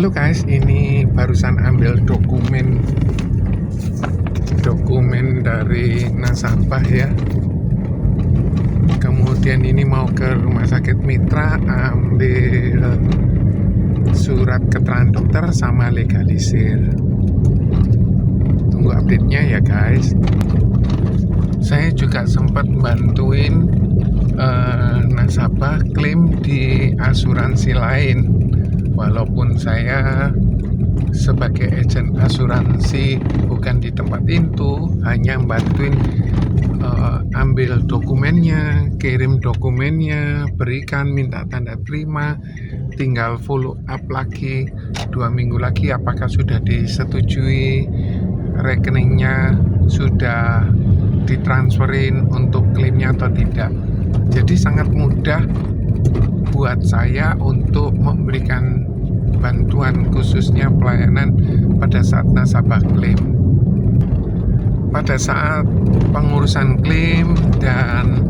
Halo guys, ini barusan ambil dokumen dari nasabah ya. Kemudian ini mau ke rumah sakit Mitra, ambil surat keterangan dokter sama legalisir. Tunggu update-nya ya guys. Saya juga sempat bantuin nasabah klaim di asuransi lain. Walaupun saya sebagai agen asuransi bukan di tempat itu, hanya bantuin ambil dokumennya, kirim dokumennya, berikan, minta tanda terima, tinggal follow up lagi 2 minggu lagi apakah sudah disetujui, rekeningnya sudah ditransferin untuk klaimnya atau tidak. Jadi sangat mudah buat saya untuk memberikan bantuan, khususnya pelayanan pada saat nasabah klaim. Pada saat pengurusan klaim dan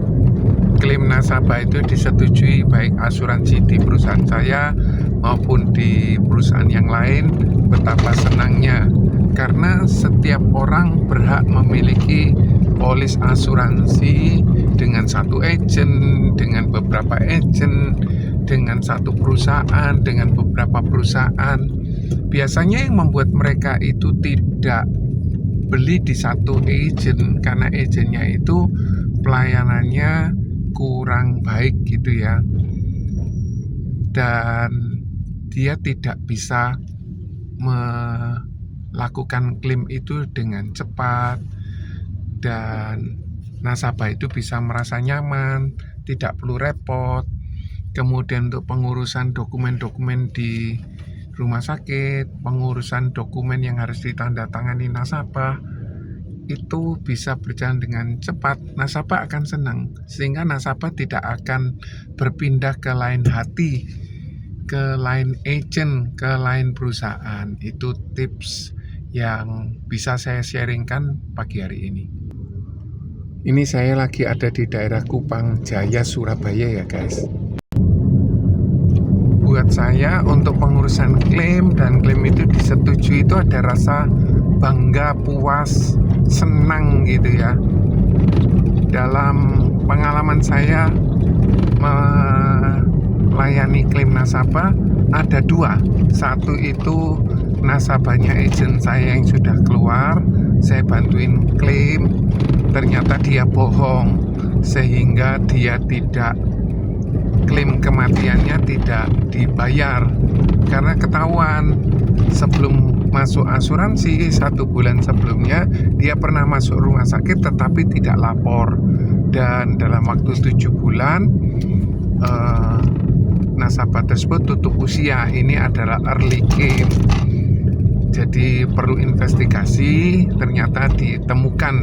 klaim nasabah itu disetujui baik asuransi di perusahaan saya maupun di perusahaan yang lain, betapa senangnya, karena setiap orang berhak memiliki polis asuransi dengan satu agen, dengan beberapa agen, dengan satu perusahaan, dengan beberapa perusahaan. Biasanya yang membuat mereka itu tidak beli di satu agen karena agennya itu pelayanannya kurang baik gitu ya, dan dia tidak bisa melakukan klaim itu dengan cepat, dan nasabah itu bisa merasa nyaman, tidak perlu repot. Kemudian untuk pengurusan dokumen-dokumen di rumah sakit, pengurusan dokumen yang harus ditandatangani nasabah, itu bisa berjalan dengan cepat. Nasabah akan senang, sehingga nasabah tidak akan berpindah ke lain hati, ke lain agent, ke lain perusahaan. Itu tips yang bisa saya sharingkan pagi hari ini. Ini saya lagi ada di daerah Kupang Jaya, Surabaya ya guys. Buat saya untuk pengurusan klaim dan klaim itu disetujui, itu ada rasa bangga, puas, senang gitu ya. Dalam pengalaman saya melayani klaim nasabah ada dua. Satu itu nasabahnya agen saya yang sudah keluar, saya bantuin klaim, ternyata dia bohong sehingga dia tidak, klaim kematiannya tidak dibayar karena ketahuan sebelum masuk asuransi 1 bulan sebelumnya dia pernah masuk rumah sakit tetapi tidak lapor, dan dalam waktu 7 bulan nasabah tersebut tutup usia. Ini adalah early claim, jadi perlu investigasi. Ternyata ditemukan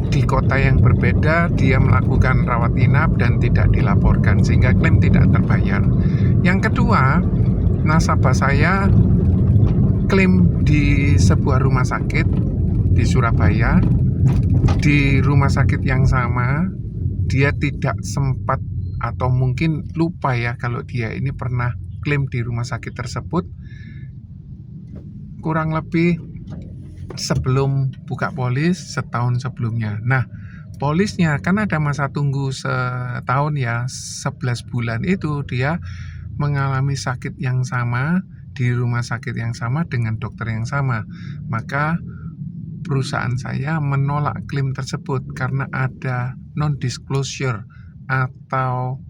di kota yang berbeda, dia melakukan rawat inap dan tidak dilaporkan sehingga klaim tidak terbayar. Yang kedua, nasabah saya klaim di sebuah rumah sakit di Surabaya. Di rumah sakit yang sama dia tidak sempat atau mungkin lupa ya kalau dia ini pernah klaim di rumah sakit tersebut kurang lebih sebelum buka polis setahun sebelumnya. Nah, polisnya kan ada masa tunggu setahun ya, 11 bulan itu dia mengalami sakit yang sama di rumah sakit yang sama dengan dokter yang sama. Maka perusahaan saya menolak klaim tersebut karena ada non-disclosure atau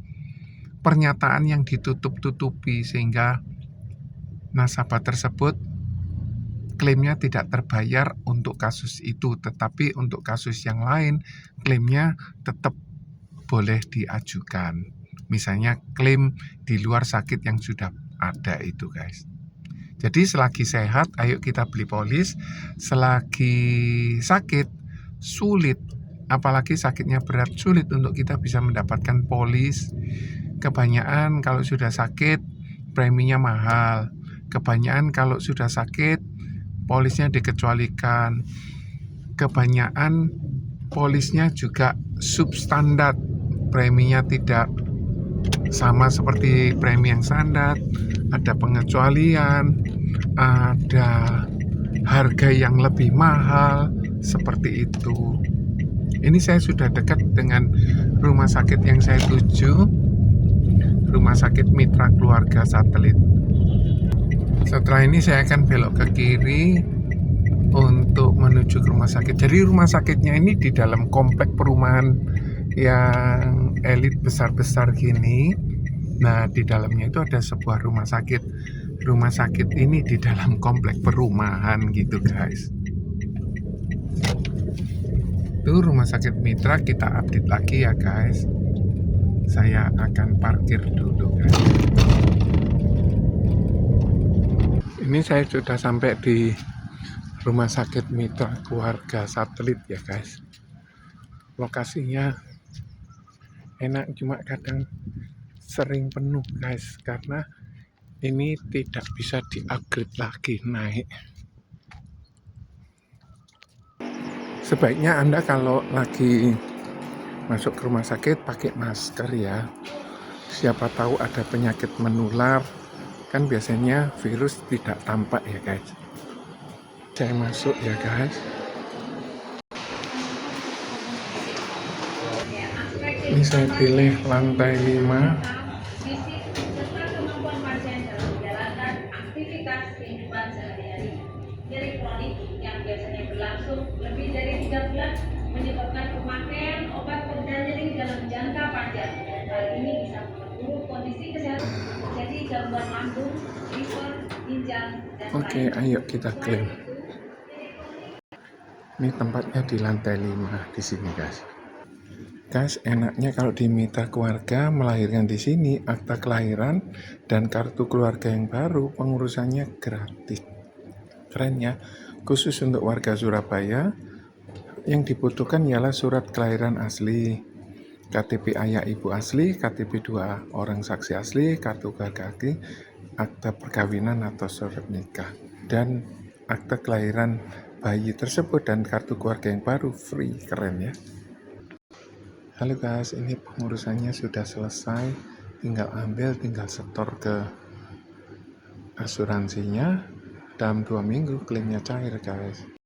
pernyataan yang ditutup-tutupi, sehingga nasabah tersebut klaimnya tidak terbayar untuk kasus itu, tetapi untuk kasus yang lain klaimnya tetap boleh diajukan. Misalnya klaim di luar sakit yang sudah ada itu guys. Jadi selagi sehat ayo kita beli polis, selagi sakit sulit, apalagi sakitnya berat, sulit untuk kita bisa mendapatkan polis. Kebanyakan kalau sudah sakit preminya mahal, kebanyakan kalau sudah sakit polisnya dikecualikan, kebanyakan polisnya juga substandard, preminya tidak sama seperti premi yang standar, ada pengecualian, ada harga yang lebih mahal, seperti itu. Ini saya sudah dekat dengan rumah sakit yang saya tuju, Rumah Sakit Mitra Keluarga Satelit. Setelah ini saya akan belok ke kiri untuk menuju ke rumah sakit. Jadi rumah sakitnya ini di dalam komplek perumahan yang elit besar-besar gini. Nah, di dalamnya itu ada sebuah rumah sakit. Rumah sakit ini di dalam komplek perumahan gitu, guys. Itu rumah sakit Mitra, kita update lagi ya, guys. Saya akan parkir dulu, guys. Ini saya sudah sampai di Rumah Sakit Mitra Keluarga Satelit ya, guys. Lokasinya enak, cuma kadang sering penuh, guys, karena ini tidak bisa di-upgrade lagi naik. Sebaiknya Anda kalau lagi masuk ke rumah sakit pakai masker ya. Siapa tahu ada penyakit menular, kan biasanya virus tidak tampak ya, guys. Saya masuk ya, guys. Ini saya pilih lantai 5. Aktivitas kehidupan sehari-hari. Elektronik yang biasanya berlangsung lebih dari 3 bulan menyebabkan pemakaian obat peredam nyeri dalam jangka panjang. Hal ini bisa memperburuk kondisi kesehatan, jadi gangguan lambung, liver, ginjal, dan Oke, ayo kita klaim. Ini tempatnya di lantai 5 di sini, guys. Guys, enaknya kalau di Mitra Keluarga melahirkan di sini, akta kelahiran dan kartu keluarga yang baru pengurusannya gratis. Keren ya. Khusus untuk warga Surabaya, yang dibutuhkan ialah surat kelahiran asli, KTP ayah ibu asli, KTP 2 orang saksi asli, kartu keluarga asli, akta perkawinan atau surat nikah, dan akta kelahiran bayi tersebut dan kartu keluarga yang baru free. Keren ya. Halo guys, ini pengurusannya sudah selesai, tinggal ambil, tinggal setor ke asuransinya. Dalam 2 minggu klaimnya cair, guys.